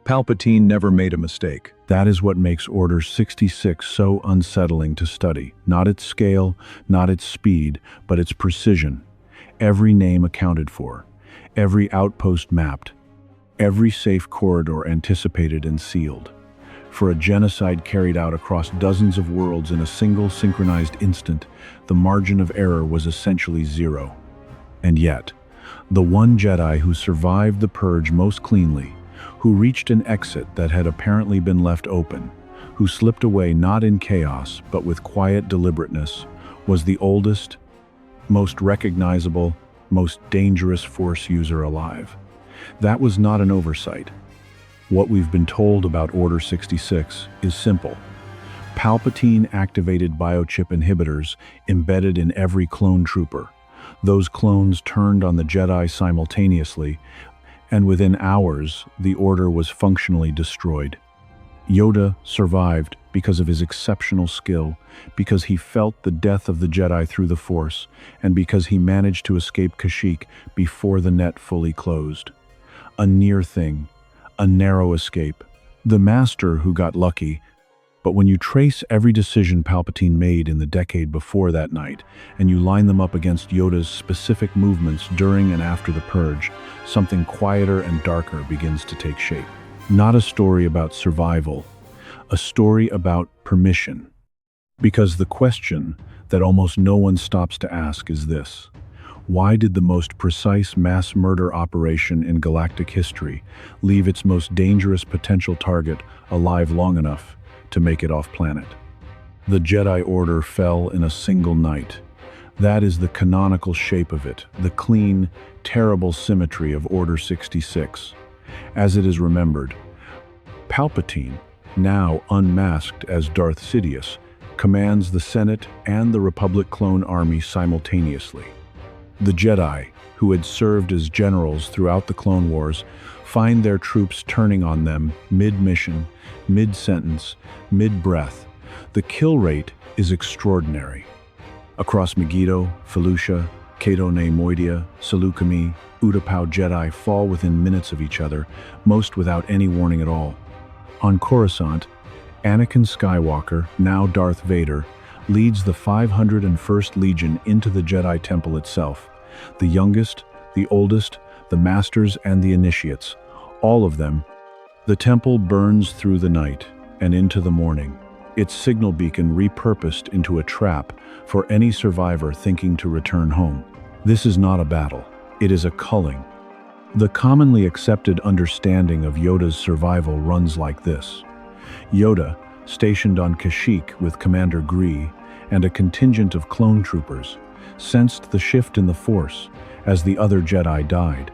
Palpatine never made a mistake. That is what makes Order 66 so unsettling to study. Not its scale, not its speed, but its precision. Every name accounted for, every outpost mapped, every safe corridor anticipated and sealed. For a genocide carried out across dozens of worlds in a single synchronized instant, the margin of error was essentially zero. And yet, the one Jedi who survived the purge most cleanly, who reached an exit that had apparently been left open, who slipped away not in chaos but with quiet deliberateness, was the oldest, most recognizable, most dangerous Force user alive. That was not an oversight. What we've been told about Order 66 is simple. Palpatine activated biochip inhibitors embedded in every clone trooper. Those clones turned on the Jedi simultaneously, and within hours, the Order was functionally destroyed. Yoda survived because of his exceptional skill, because he felt the death of the Jedi through the Force, and because he managed to escape Kashyyyk before the net fully closed. A near thing, a narrow escape. The Master who got lucky. But when you trace every decision Palpatine made in the decade before that night, and you line them up against Yoda's specific movements during and after the purge, something quieter and darker begins to take shape. Not a story about survival, a story about permission. Because the question that almost no one stops to ask is this: why did the most precise mass murder operation in galactic history leave its most dangerous potential target alive long enough to make it off-planet? The Jedi Order fell in a single night. That is the canonical shape of it, the clean, terrible symmetry of Order 66. As it is remembered, Palpatine, now unmasked as Darth Sidious, commands the Senate and the Republic clone army simultaneously. The Jedi, who had served as generals throughout the Clone Wars, find their troops turning on them mid-mission, mid-sentence, mid-breath. The kill rate is extraordinary. Across Megiddo, Felucia, Cato Moidia, Seleucami, Utapau Jedi fall within minutes of each other, most without any warning at all. On Coruscant, Anakin Skywalker, now Darth Vader, leads the 501st Legion into the Jedi Temple itself. The youngest, the oldest, the masters and the initiates, all of them. The temple burns through the night and into the morning, its signal beacon repurposed into a trap for any survivor thinking to return home. This is not a battle, it is a culling. The commonly accepted understanding of Yoda's survival runs like this. Yoda, stationed on Kashyyyk with Commander Gree and a contingent of clone troopers, sensed the shift in the Force as the other Jedi died.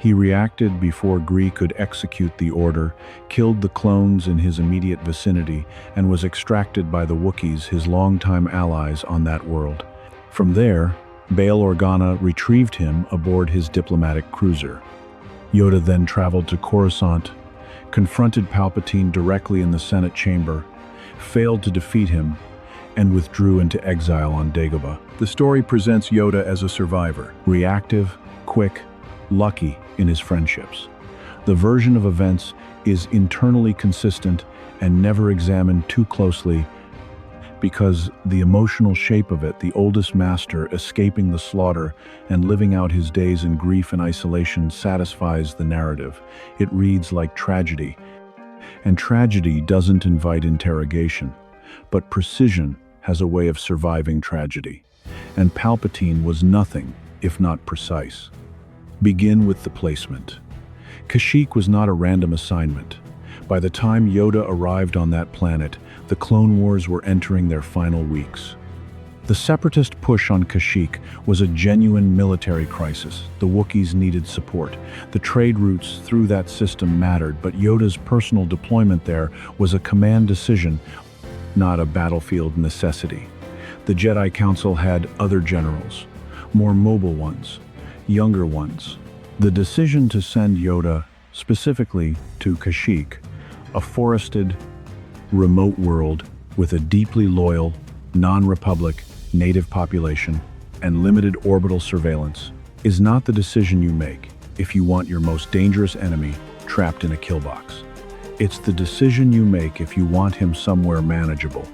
He reacted before Gree could execute the order, killed the clones in his immediate vicinity, and was extracted by the Wookiees, his longtime allies on that world. From there, Bail Organa retrieved him aboard his diplomatic cruiser. Yoda then traveled to Coruscant, confronted Palpatine directly in the Senate chamber, failed to defeat him, and withdrew into exile on Dagobah. The story presents Yoda as a survivor. Reactive, quick, lucky in his friendships. The version of events is internally consistent and never examined too closely because the emotional shape of it, the oldest master escaping the slaughter and living out his days in grief and isolation, satisfies the narrative. It reads like tragedy. And tragedy doesn't invite interrogation, but precision has a way of surviving tragedy. And Palpatine was nothing if not precise. Begin with the placement. Kashyyyk was not a random assignment. By the time Yoda arrived on that planet, the Clone Wars were entering their final weeks. The Separatist push on Kashyyyk was a genuine military crisis. The Wookiees needed support. The trade routes through that system mattered, but Yoda's personal deployment there was a command decision, not a battlefield necessity. The Jedi Council had other generals, more mobile ones, younger ones. The decision to send Yoda specifically to Kashyyyk, a forested, remote world with a deeply loyal, non-republic native population and limited orbital surveillance, is not the decision you make if you want your most dangerous enemy trapped in a kill box. It's the decision you make if you want him somewhere manageable.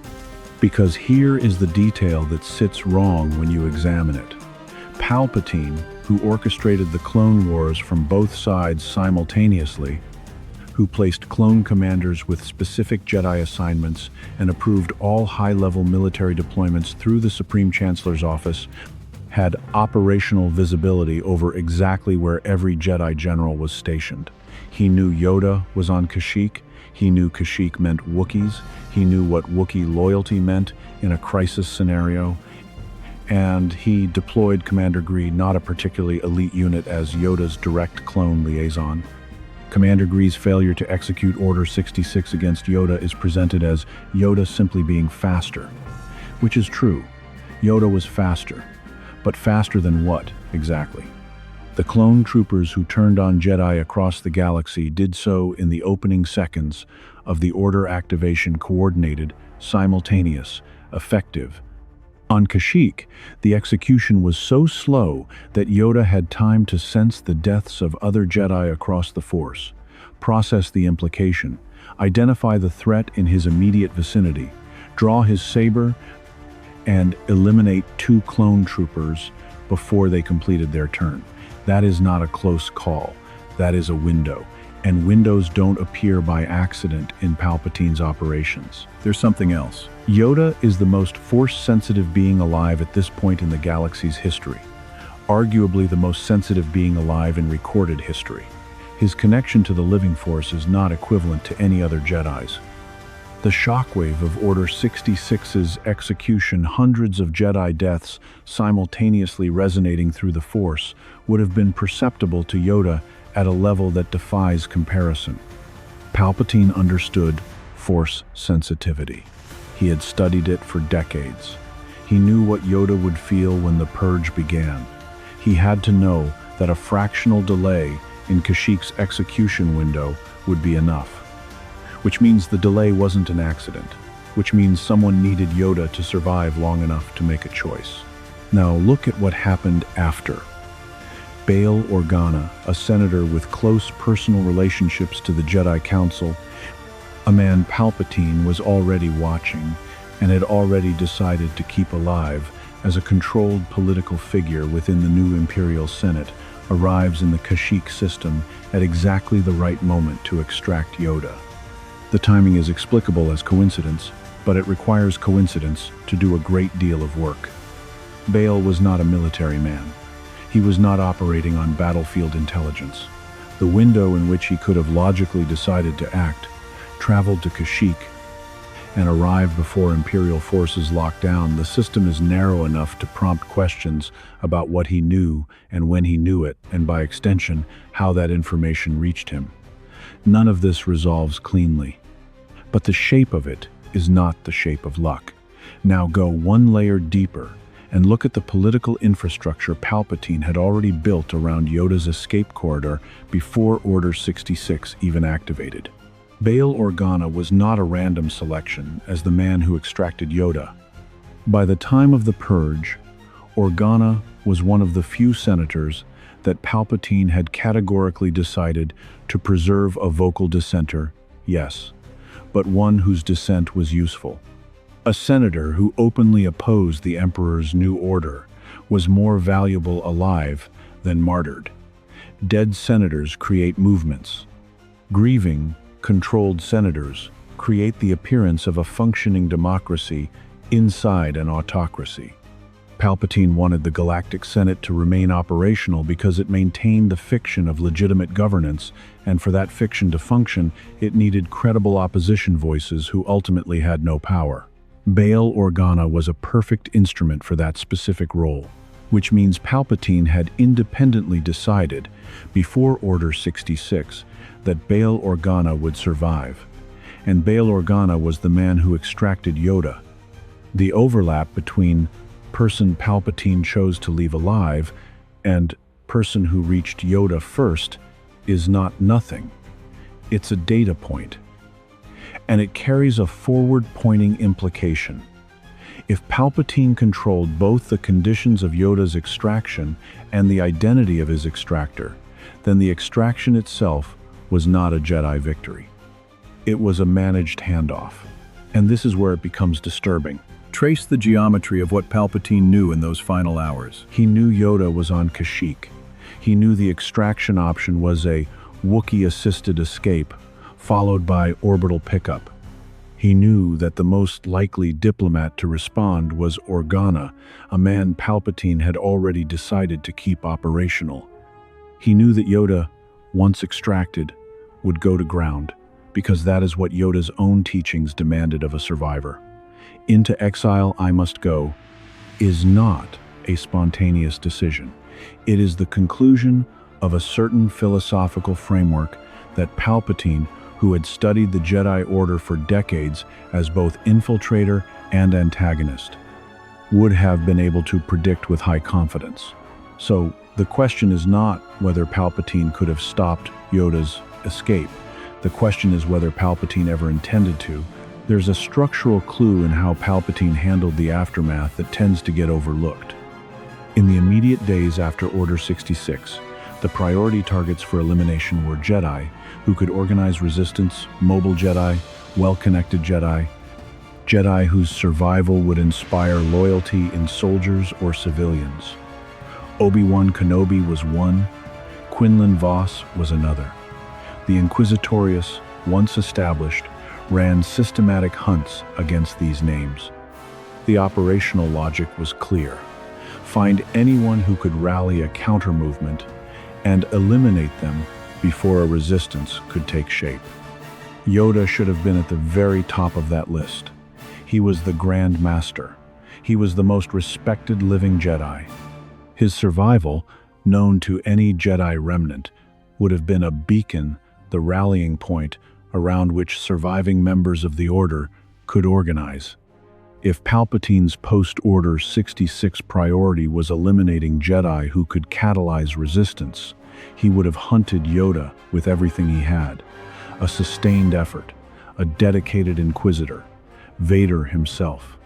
Because here is the detail that sits wrong when you examine it. Palpatine, who orchestrated the clone wars from both sides simultaneously, who placed clone commanders with specific Jedi assignments and approved all high-level military deployments through the Supreme Chancellor's office, had operational visibility over exactly where every Jedi general was stationed. He knew Yoda was on Kashyyyk, he knew Kashyyyk meant Wookiees, he knew what Wookiee loyalty meant in a crisis scenario, and he deployed Commander Gree, not a particularly elite unit, as Yoda's direct clone liaison. Commander Gree's failure to execute Order 66 against Yoda is presented as Yoda simply being faster, which is true. Yoda was faster, but faster than what, exactly? The clone troopers who turned on Jedi across the galaxy did so in the opening seconds of the Order activation, coordinated, simultaneous, effective. On Kashyyyk, the execution was so slow that Yoda had time to sense the deaths of other Jedi across the Force, process the implication, identify the threat in his immediate vicinity, draw his saber, and eliminate 2 clone troopers before they completed their turn. That is not a close call. That is a window. And windows don't appear by accident in Palpatine's operations. There's something else. Yoda is the most Force-sensitive being alive at this point in the galaxy's history. Arguably the most sensitive being alive in recorded history. His connection to the living Force is not equivalent to any other Jedi's. The shockwave of Order 66's execution, hundreds of Jedi deaths simultaneously resonating through the Force, would have been perceptible to Yoda at a level that defies comparison. Palpatine understood Force sensitivity. He had studied it for decades. He knew what Yoda would feel when the purge began. He had to know that a fractional delay in Kashyyyk's execution window would be enough. Which means the delay wasn't an accident. Which means someone needed Yoda to survive long enough to make a choice. Now look at what happened after. Bail Organa, a senator with close personal relationships to the Jedi Council, a man Palpatine was already watching and had already decided to keep alive as a controlled political figure within the new Imperial Senate, arrives in the Kashyyyk system at exactly the right moment to extract Yoda. The timing is explicable as coincidence, but it requires coincidence to do a great deal of work. Bail was not a military man. He was not operating on battlefield intelligence. The window in which he could have logically decided to act traveled to Kashyyyk and arrived before Imperial forces locked down. The system is narrow enough to prompt questions about what he knew and when he knew it, and by extension, how that information reached him. None of this resolves cleanly. But the shape of it is not the shape of luck. Now go one layer deeper and look at the political infrastructure Palpatine had already built around Yoda's escape corridor before Order 66 even activated. Bail Organa was not a random selection as the man who extracted Yoda. By the time of the Purge, Organa was one of the few senators that Palpatine had categorically decided to preserve a vocal dissenter, yes, but one whose dissent was useful. A senator who openly opposed the Emperor's new order was more valuable alive than martyred. Dead senators create movements. Grieving, controlled senators create the appearance of a functioning democracy inside an autocracy. Palpatine wanted the Galactic Senate to remain operational because it maintained the fiction of legitimate governance, and for that fiction to function, it needed credible opposition voices who ultimately had no power. Bail Organa was a perfect instrument for that specific role, which means Palpatine had independently decided, before Order 66, that Bail Organa would survive. And Bail Organa was the man who extracted Yoda. The overlap between person Palpatine chose to leave alive and person who reached Yoda first is not nothing. It's a data point. And it carries a forward-pointing implication. If Palpatine controlled both the conditions of Yoda's extraction and the identity of his extractor, then the extraction itself was not a Jedi victory. It was a managed handoff. And this is where it becomes disturbing. Trace the geometry of what Palpatine knew in those final hours. He knew Yoda was on Kashyyyk. He knew the extraction option was a Wookiee-assisted escape, followed by orbital pickup. He knew that the most likely diplomat to respond was Organa, a man Palpatine had already decided to keep operational. He knew that Yoda, once extracted, would go to ground, because that is what Yoda's own teachings demanded of a survivor. Into exile I must go is not a spontaneous decision. It is the conclusion of a certain philosophical framework that Palpatine, who had studied the Jedi Order for decades as both infiltrator and antagonist, would have been able to predict with high confidence. So, the question is not whether Palpatine could have stopped Yoda's escape. The question is whether Palpatine ever intended to. There's a structural clue in how Palpatine handled the aftermath that tends to get overlooked. In the immediate days after Order 66, the priority targets for elimination were Jedi, who could organize resistance, mobile Jedi, well-connected Jedi, Jedi whose survival would inspire loyalty in soldiers or civilians. Obi-Wan Kenobi was one, Quinlan Vos was another. The Inquisitorius, once established, ran systematic hunts against these names. The operational logic was clear. Find anyone who could rally a counter-movement and eliminate them before a resistance could take shape. Yoda should have been at the very top of that list. He was the Grand Master. He was the most respected living Jedi. His survival, known to any Jedi remnant, would have been a beacon, the rallying point around which surviving members of the Order could organize. If Palpatine's post-Order 66 priority was eliminating Jedi who could catalyze resistance, he would have hunted Yoda with everything he had. A sustained effort, a dedicated Inquisitor, Vader himself.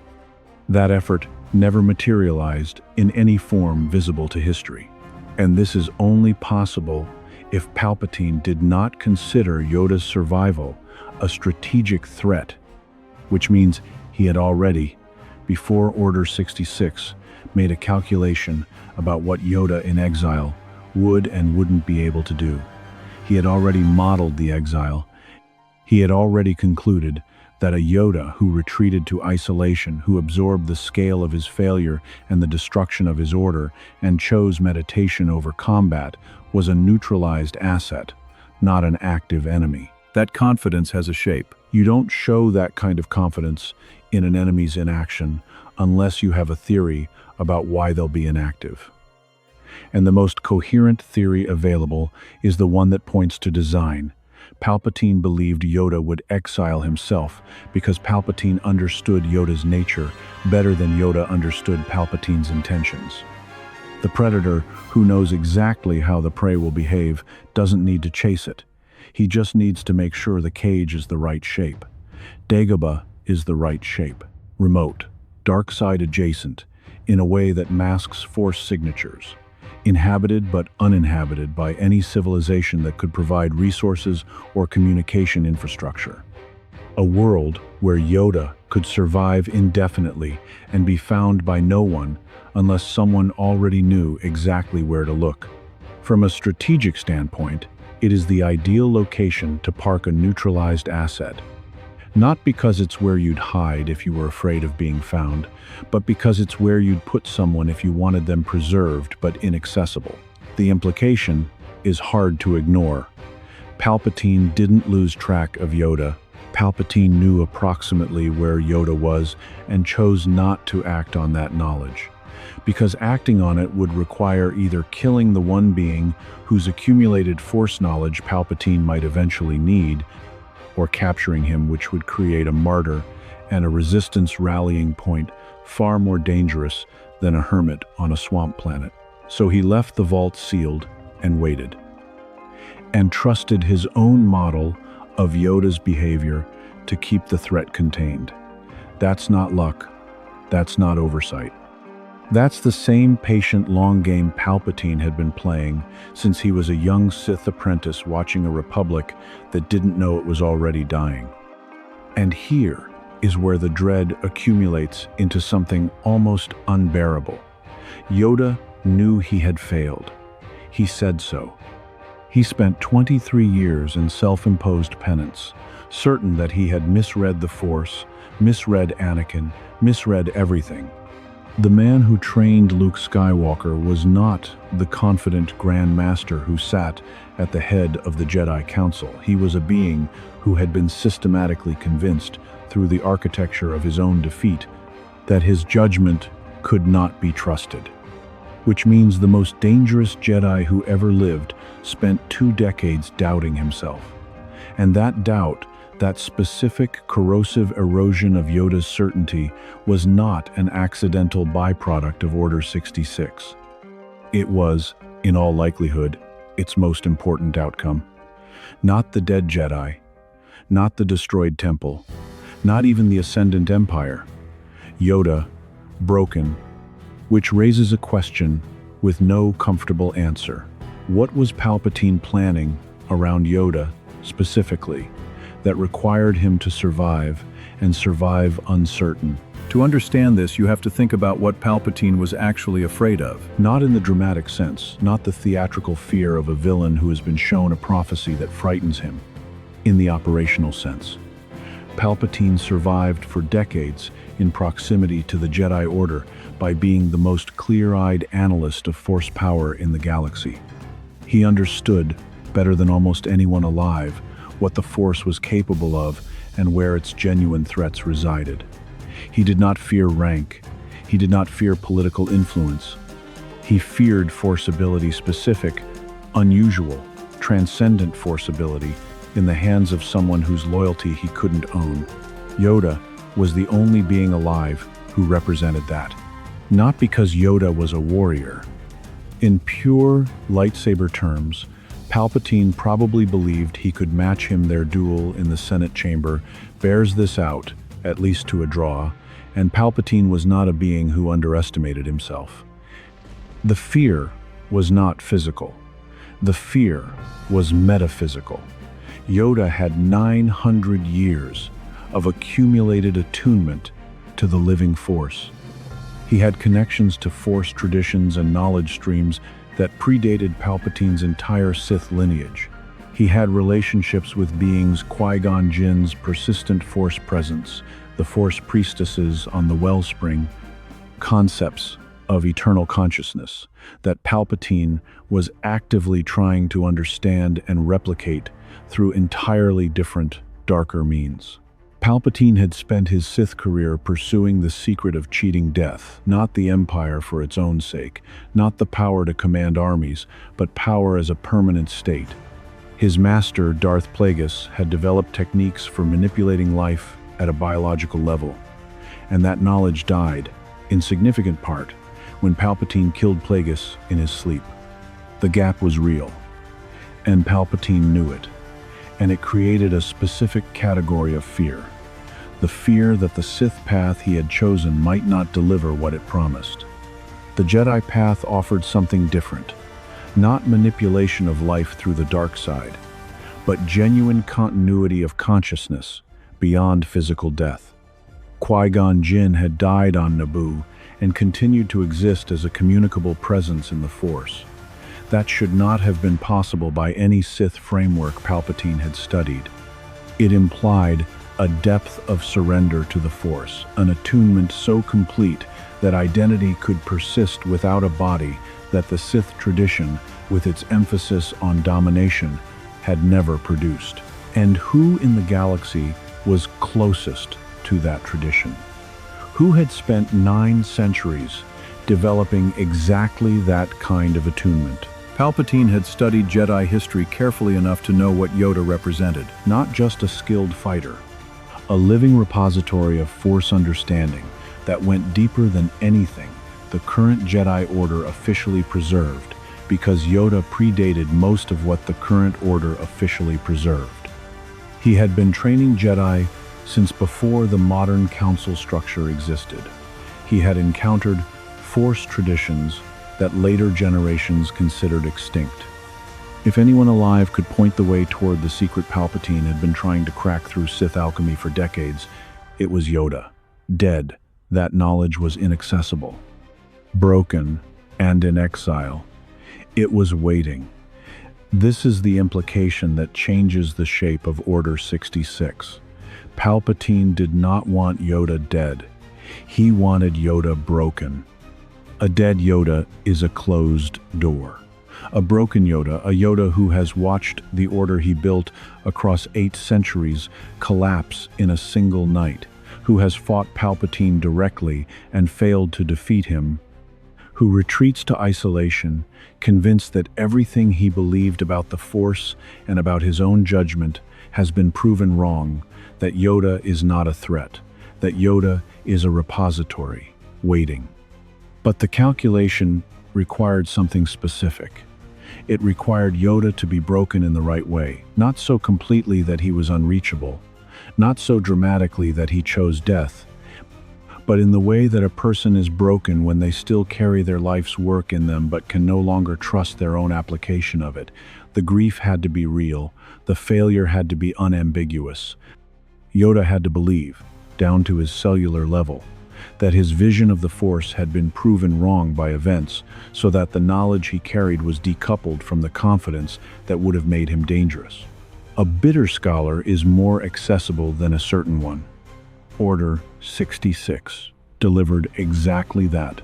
That effort never materialized in any form visible to history. And this is only possible if Palpatine did not consider Yoda's survival a strategic threat, which means he had already, before Order 66, made a calculation about what Yoda in exile would and wouldn't be able to do. He had already modeled the exile. He had already concluded that a Yoda who retreated to isolation, who absorbed the scale of his failure and the destruction of his order, and chose meditation over combat, was a neutralized asset, not an active enemy. That confidence has a shape. You don't show that kind of confidence in an enemy's inaction unless you have a theory about why they'll be inactive. And the most coherent theory available is the one that points to design. Palpatine believed Yoda would exile himself because Palpatine understood Yoda's nature better than Yoda understood Palpatine's intentions. The predator, who knows exactly how the prey will behave, doesn't need to chase it. He just needs to make sure the cage is the right shape. Dagobah is the right shape. Remote, dark side adjacent, in a way that masks Force signatures. Inhabited but uninhabited by any civilization that could provide resources or communication infrastructure. A world where Yoda could survive indefinitely and be found by no one unless someone already knew exactly where to look. From a strategic standpoint, it is the ideal location to park a neutralized asset. Not because it's where you'd hide if you were afraid of being found, but because it's where you'd put someone if you wanted them preserved but inaccessible. The implication is hard to ignore. Palpatine didn't lose track of Yoda. Palpatine knew approximately where Yoda was and chose not to act on that knowledge, because acting on it would require either killing the one being whose accumulated Force knowledge Palpatine might eventually need, or capturing him, which would create a martyr and a resistance rallying point far more dangerous than a hermit on a swamp planet. So he left the vault sealed and waited, and trusted his own model of Yoda's behavior to keep the threat contained. That's not luck. That's not oversight. That's the same patient long game Palpatine had been playing since he was a young Sith apprentice watching a republic that didn't know it was already dying. And here is where the dread accumulates into something almost unbearable. Yoda knew he had failed. He said so. He spent 23 years in self-imposed penance, certain that he had misread the Force, misread Anakin, misread everything. The man who trained Luke Skywalker was not the confident Grand Master who sat at the head of the Jedi Council. He was a being who had been systematically convinced through the architecture of his own defeat that his judgment could not be trusted. Which means the most dangerous Jedi who ever lived spent 2 decades doubting himself. And that doubt, that specific corrosive erosion of Yoda's certainty, was not an accidental byproduct of Order 66. It was, in all likelihood, its most important outcome. Not the dead Jedi, not the destroyed temple, not even the Ascendant Empire. Yoda, broken, which raises a question with no comfortable answer. What was Palpatine planning around Yoda, specifically, that required him to survive, and survive uncertain? To understand this, you have to think about what Palpatine was actually afraid of. Not in the dramatic sense, not the theatrical fear of a villain who has been shown a prophecy that frightens him. In the operational sense. Palpatine survived for decades in proximity to the Jedi Order by being the most clear-eyed analyst of Force power in the galaxy. He understood, better than almost anyone alive, what the Force was capable of and where its genuine threats resided. He did not fear rank. He did not fear political influence. He feared Force ability specific, unusual, transcendent Force ability in the hands of someone whose loyalty he couldn't own. Yoda was the only being alive who represented that. Not because Yoda was a warrior. In pure lightsaber terms, Palpatine probably believed he could match him. Their duel in the Senate chamber bears this out, at least to a draw, and Palpatine was not a being who underestimated himself. The fear was not physical. The fear was metaphysical. Yoda had 900 years of accumulated attunement to the living Force. He had connections to Force traditions and knowledge streams that predated Palpatine's entire Sith lineage. He had relationships with beings Qui-Gon Jinn's persistent Force presence, the Force priestesses on the wellspring, concepts of eternal consciousness that Palpatine was actively trying to understand and replicate through entirely different, darker means. Palpatine had spent his Sith career pursuing the secret of cheating death, not the Empire for its own sake, not the power to command armies, but power as a permanent state. His master, Darth Plagueis, had developed techniques for manipulating life at a biological level, and that knowledge died, in significant part, when Palpatine killed Plagueis in his sleep. The gap was real, and Palpatine knew it. And it created a specific category of fear. The fear that the Sith path he had chosen might not deliver what it promised. The Jedi path offered something different. Not manipulation of life through the dark side, but genuine continuity of consciousness beyond physical death. Qui-Gon Jinn had died on Naboo and continued to exist as a communicable presence in the Force. That should not have been possible by any Sith framework Palpatine had studied. It implied a depth of surrender to the Force, an attunement so complete that identity could persist without a body that the Sith tradition, with its emphasis on domination, had never produced. And who in the galaxy was closest to that tradition? Who had spent 9 centuries developing exactly that kind of attunement? Palpatine had studied Jedi history carefully enough to know what Yoda represented. Not just a skilled fighter, a living repository of Force understanding that went deeper than anything the current Jedi Order officially preserved, because Yoda predated most of what the current Order officially preserved. He had been training Jedi since before the modern council structure existed. He had encountered Force traditions that later generations considered extinct. If anyone alive could point the way toward the secret Palpatine had been trying to crack through Sith alchemy for decades, it was Yoda. Dead, that knowledge was inaccessible. Broken, and in exile, it was waiting. This is the implication that changes the shape of Order 66. Palpatine did not want Yoda dead. He wanted Yoda broken. A dead Yoda is a closed door. A broken Yoda, a Yoda who has watched the order he built across 8 centuries collapse in a single night, who has fought Palpatine directly and failed to defeat him, who retreats to isolation, convinced that everything he believed about the Force and about his own judgment has been proven wrong, that Yoda is not a threat, that Yoda is a repository, waiting. But the calculation required something specific. It required Yoda to be broken in the right way, not so completely that he was unreachable, not so dramatically that he chose death, but in the way that a person is broken when they still carry their life's work in them but can no longer trust their own application of it. The grief had to be real, the failure had to be unambiguous. Yoda had to believe, down to his cellular level, that his vision of the Force had been proven wrong by events, so that the knowledge he carried was decoupled from the confidence that would have made him dangerous. A bitter scholar is more accessible than a certain one. Order 66 delivered exactly that.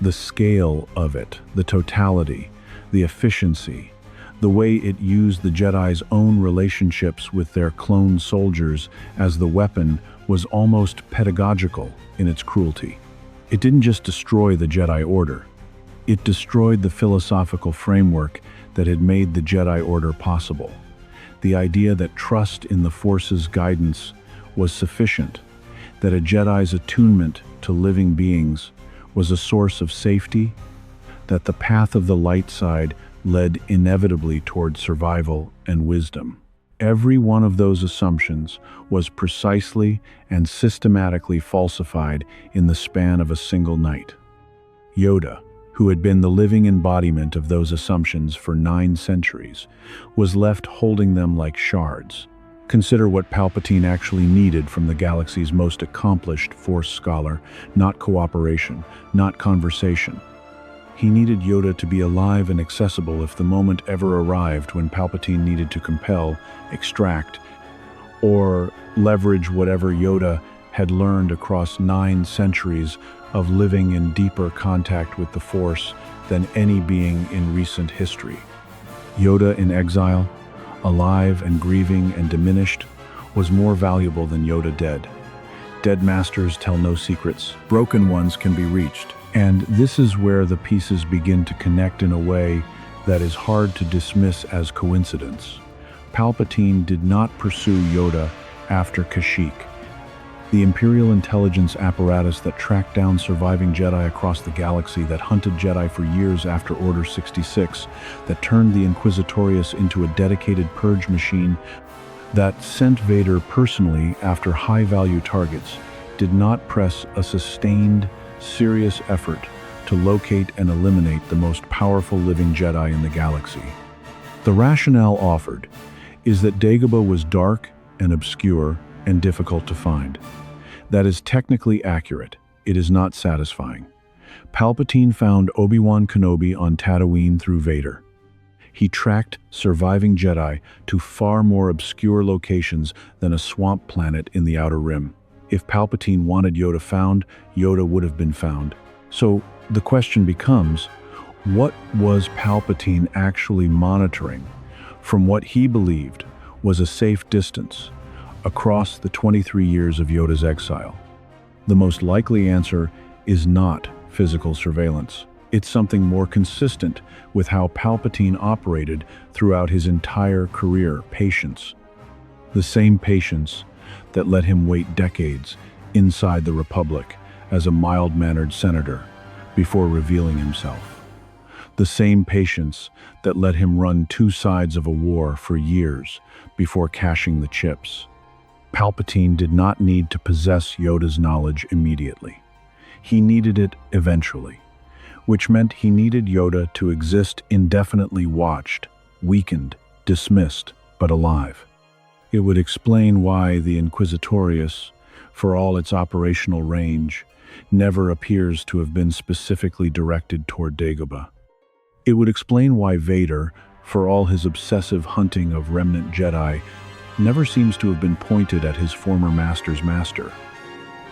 The scale of it, the totality, the efficiency, the way it used the Jedi's own relationships with their clone soldiers as the weapon was almost pedagogical in its cruelty. It didn't just destroy the Jedi Order. It destroyed the philosophical framework that had made the Jedi Order possible. The idea that trust in the Force's guidance was sufficient, that a Jedi's attunement to living beings was a source of safety, that the path of the light side led inevitably toward survival and wisdom. Every one of those assumptions was precisely and systematically falsified in the span of a single night. Yoda, who had been the living embodiment of those assumptions for 9 centuries, was left holding them like shards. Consider what Palpatine actually needed from the galaxy's most accomplished Force scholar, not cooperation, not conversation. He needed Yoda to be alive and accessible if the moment ever arrived when Palpatine needed to compel, extract, or leverage whatever Yoda had learned across 9 centuries of living in deeper contact with the Force than any being in recent history. Yoda in exile, alive and grieving and diminished, was more valuable than Yoda dead. Dead masters tell no secrets. Broken ones can be reached. And this is where the pieces begin to connect in a way that is hard to dismiss as coincidence. Palpatine did not pursue Yoda after Kashyyyk, the Imperial intelligence apparatus that tracked down surviving Jedi across the galaxy, that hunted Jedi for years after Order 66, that turned the Inquisitorius into a dedicated purge machine, that sent Vader personally after high-value targets, did not press a sustained, serious effort to locate and eliminate the most powerful living Jedi in the galaxy. The rationale offered is that Dagobah was dark and obscure and difficult to find. That is technically accurate. It is not satisfying. Palpatine found Obi-Wan Kenobi on Tatooine through Vader. He tracked surviving Jedi to far more obscure locations than a swamp planet in the Outer Rim. If Palpatine wanted Yoda found, Yoda would have been found. So the question becomes, what was Palpatine actually monitoring from what he believed was a safe distance across the 23 years of Yoda's exile? The most likely answer is not physical surveillance. It's something more consistent with how Palpatine operated throughout his entire career: patience. The same patience that let him wait decades inside the Republic as a mild-mannered senator before revealing himself. The same patience that let him run 2 sides of a war for years before cashing the chips. Palpatine did not need to possess Yoda's knowledge immediately. He needed it eventually, which meant he needed Yoda to exist indefinitely watched, weakened, dismissed, but alive. It would explain why the Inquisitorius, for all its operational range, never appears to have been specifically directed toward Dagobah. It would explain why Vader, for all his obsessive hunting of remnant Jedi, never seems to have been pointed at his former master's master.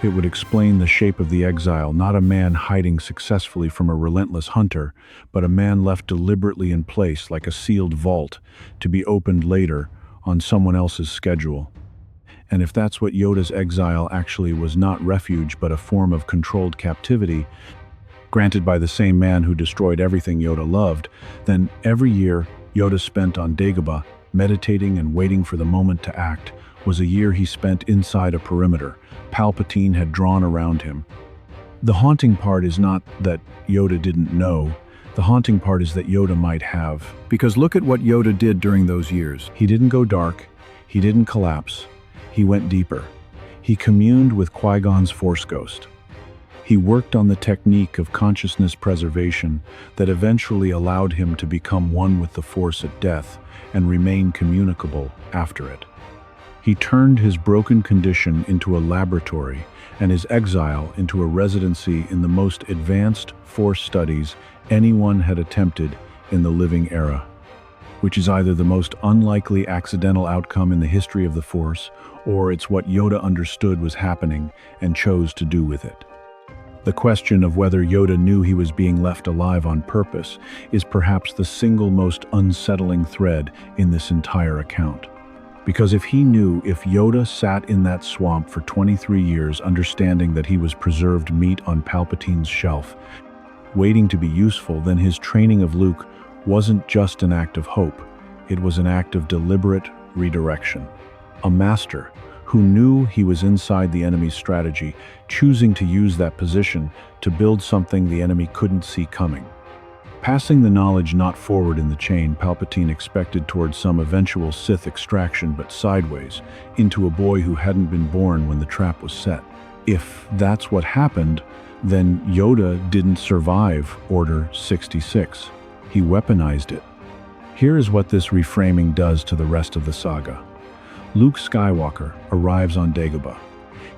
It would explain the shape of the exile, not a man hiding successfully from a relentless hunter, but a man left deliberately in place like a sealed vault to be opened later on someone else's schedule. And if that's what Yoda's exile actually was, not refuge but a form of controlled captivity, granted by the same man who destroyed everything Yoda loved, then every year Yoda spent on Dagobah, meditating and waiting for the moment to act, was a year he spent inside a perimeter Palpatine had drawn around him. The haunting part is not that Yoda didn't know. The haunting part is that Yoda might have. Because look at what Yoda did during those years. He didn't go dark. He didn't collapse. He went deeper. He communed with Qui-Gon's Force Ghost. He worked on the technique of consciousness preservation that eventually allowed him to become one with the Force at death and remain communicable after it. He turned his broken condition into a laboratory and his exile into a residency in the most advanced Force studies anyone had attempted in the living era, which is either the most unlikely accidental outcome in the history of the Force, or it's what Yoda understood was happening and chose to do with it. The question of whether Yoda knew he was being left alive on purpose is perhaps the single most unsettling thread in this entire account. Because if Yoda sat in that swamp for 23 years understanding that he was preserved meat on Palpatine's shelf, waiting to be useful, then his training of Luke wasn't just an act of hope, it was an act of deliberate redirection. A master who knew he was inside the enemy's strategy, choosing to use that position to build something the enemy couldn't see coming. Passing the knowledge not forward in the chain Palpatine expected towards some eventual Sith extraction, but sideways, into a boy who hadn't been born when the trap was set. If that's what happened, then Yoda didn't survive Order 66. He weaponized it. Here is what this reframing does to the rest of the saga. Luke Skywalker arrives on Dagobah.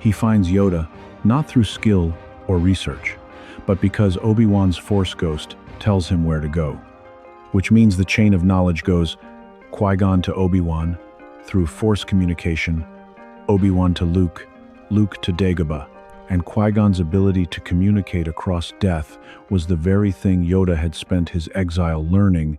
He finds Yoda not through skill or research, but because Obi-Wan's Force Ghost tells him where to go, which means the chain of knowledge goes Qui-Gon to Obi-Wan, through Force communication, Obi-Wan to Luke, Luke to Dagobah, and Qui-Gon's ability to communicate across death was the very thing Yoda had spent his exile learning,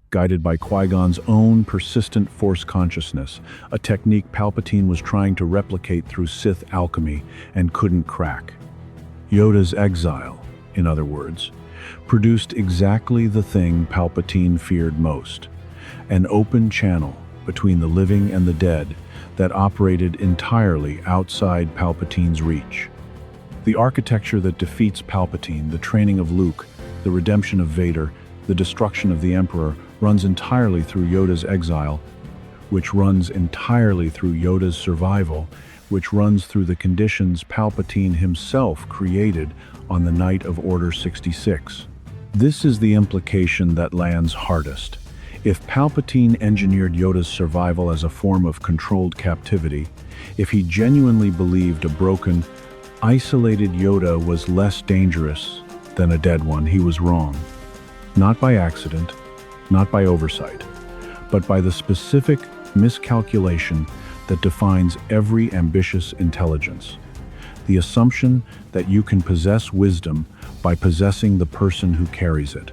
guided by Qui-Gon's own persistent Force consciousness, a technique Palpatine was trying to replicate through Sith alchemy and couldn't crack. Yoda's exile, in other words, produced exactly the thing Palpatine feared most, an open channel between the living and the dead that operated entirely outside Palpatine's reach. The architecture that defeats Palpatine, the training of Luke, the redemption of Vader, the destruction of the Emperor, runs entirely through Yoda's exile, which runs entirely through Yoda's survival, which runs through the conditions Palpatine himself created on the night of Order 66. This is the implication that lands hardest. If Palpatine engineered Yoda's survival as a form of controlled captivity, if he genuinely believed a broken, isolated Yoda was less dangerous than a dead one, he was wrong. Not by accident, not by oversight, but by the specific miscalculation that defines every ambitious intelligence. The assumption that you can possess wisdom by possessing the person who carries it.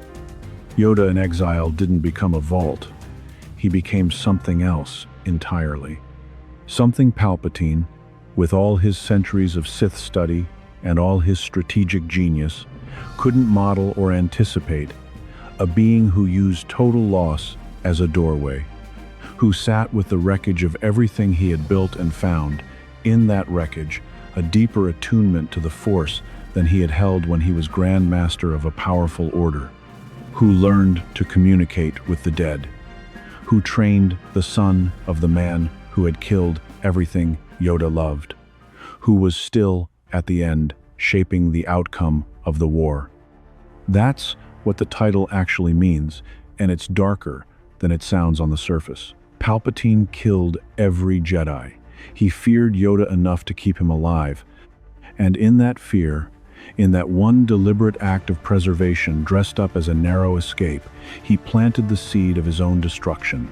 Yoda in exile didn't become a vault. He became something else entirely. Something Palpatine, with all his centuries of Sith study and all his strategic genius, couldn't model or anticipate. A being who used total loss as a doorway, who sat with the wreckage of everything he had built and found, in that wreckage, a deeper attunement to the Force than he had held when he was Grand Master of a powerful order, who learned to communicate with the dead, who trained the son of the man who had killed everything Yoda loved, who was still, at the end, shaping the outcome of the war. That's what the title actually means, and it's darker than it sounds on the surface. Palpatine killed every Jedi. He feared Yoda enough to keep him alive. And in that fear, in that one deliberate act of preservation dressed up as a narrow escape, he planted the seed of his own destruction.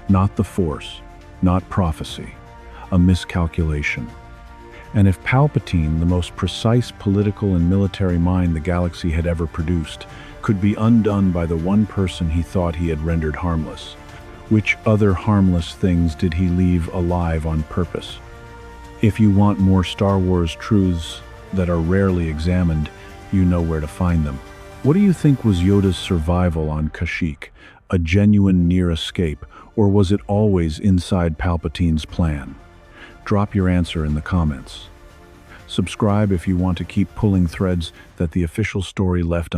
Not the Force, not prophecy, a miscalculation. And if Palpatine, the most precise political and military mind the galaxy had ever produced, could be undone by the one person he thought he had rendered harmless, which other harmless things did he leave alive on purpose? If you want more Star Wars truths that are rarely examined, you know where to find them. What do you think was Yoda's survival on Kashyyyk? A genuine near escape, or was it always inside Palpatine's plan? Drop your answer in the comments. Subscribe if you want to keep pulling threads that the official story left